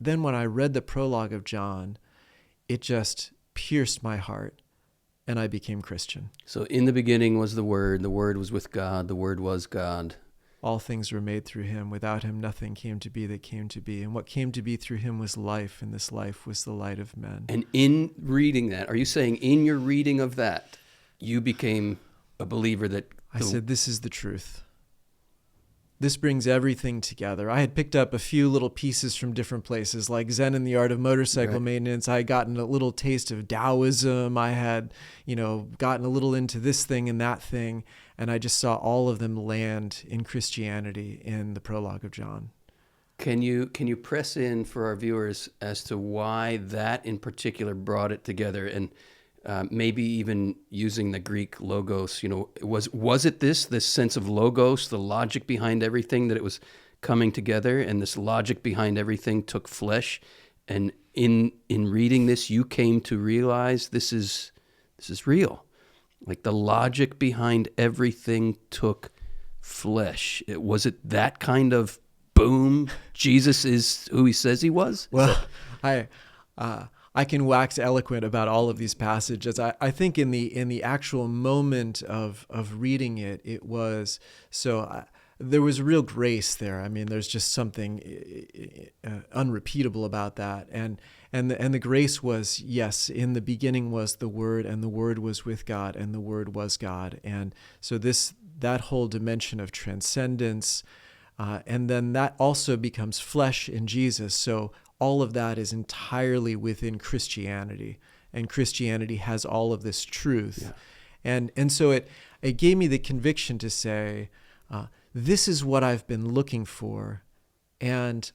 then when I read the prologue of John, it just pierced my heart, and I became Christian. So in the beginning was the Word was with God, the Word was God. All things were made through him. Without him, nothing came to be that came to be. And what came to be through him was life, and this life was the light of men. And in reading that, are you saying in your reading of that, you became a believer that... I said, this is the truth. This brings everything together. I had picked up a few little pieces from different places, like Zen and the Art of Motorcycle Maintenance. I had gotten a little taste of Taoism. I had, gotten a little into this thing and that thing. And I just saw all of them land in Christianity in the prologue of John. Can you press in for our viewers as to why that in particular brought it together? And maybe even using the Greek logos, was it this sense of logos, the logic behind everything, that it was coming together, and this logic behind everything took flesh, and in reading this, you came to realize this is real, like the logic behind everything took flesh. Was it that kind of boom? Jesus is who he says he was? Well, I can wax eloquent about all of these passages. I think in the actual moment of reading it, it was there was real grace there. I mean, there's just something unrepeatable about that, and the grace was, yes, in the beginning was the Word, and the Word was with God, and the Word was God, and so that whole dimension of transcendence, and then that also becomes flesh in Jesus. So all of that is entirely within Christianity, and Christianity has all of this truth. Yeah. And so it gave me the conviction to say, this is what I've been looking for, and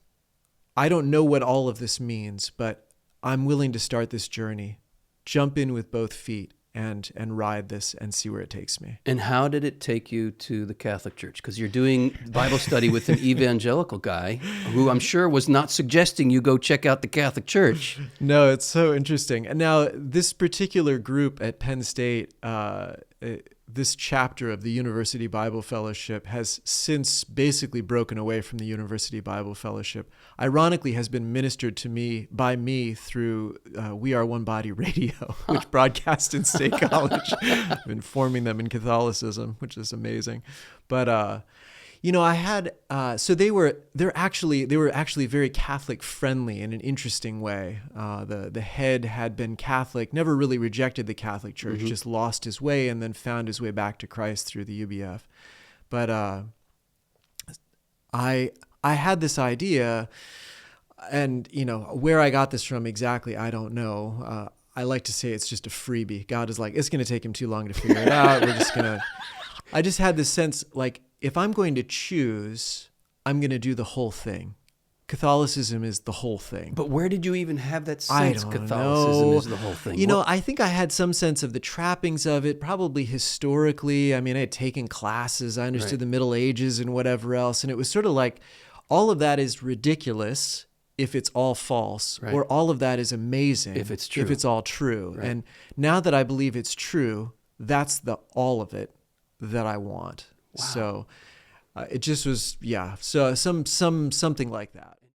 I don't know what all of this means, but I'm willing to start this journey, jump in with both feet, and ride this and see where it takes me. And how did it take you to the Catholic Church? Because you're doing Bible study with an evangelical guy who I'm sure was not suggesting you go check out the Catholic Church. No, it's so interesting. And now this particular group at Penn State, this chapter of the University Bible Fellowship has since basically broken away from the University Bible Fellowship. Ironically, has been ministered to me by me through We Are One Body Radio, which broadcasts in State College. I've been forming them in Catholicism, which is amazing. But I had so they were actually very Catholic friendly in an interesting way. The head had been Catholic, never really rejected the Catholic Church, just lost his way and then found his way back to Christ through the UBF. But I had this idea, and where I got this from exactly, I don't know. I like to say it's just a freebie. God is like, it's going to take him too long to figure it out. I just had this sense, like, if I'm going to choose, I'm going to do the whole thing. Catholicism is the whole thing. But where did you even have that sense I don't Catholicism know. is the whole thing? I think I had some sense of the trappings of it, probably historically. I mean, I had taken classes. I understood the Middle Ages and whatever else. And it was sort of like, all of that is ridiculous if it's all false, or all of that is amazing if it's true. If it's all true. Right. And now that I believe it's true, that's all of it that I want. Wow. So it just was, so something like that.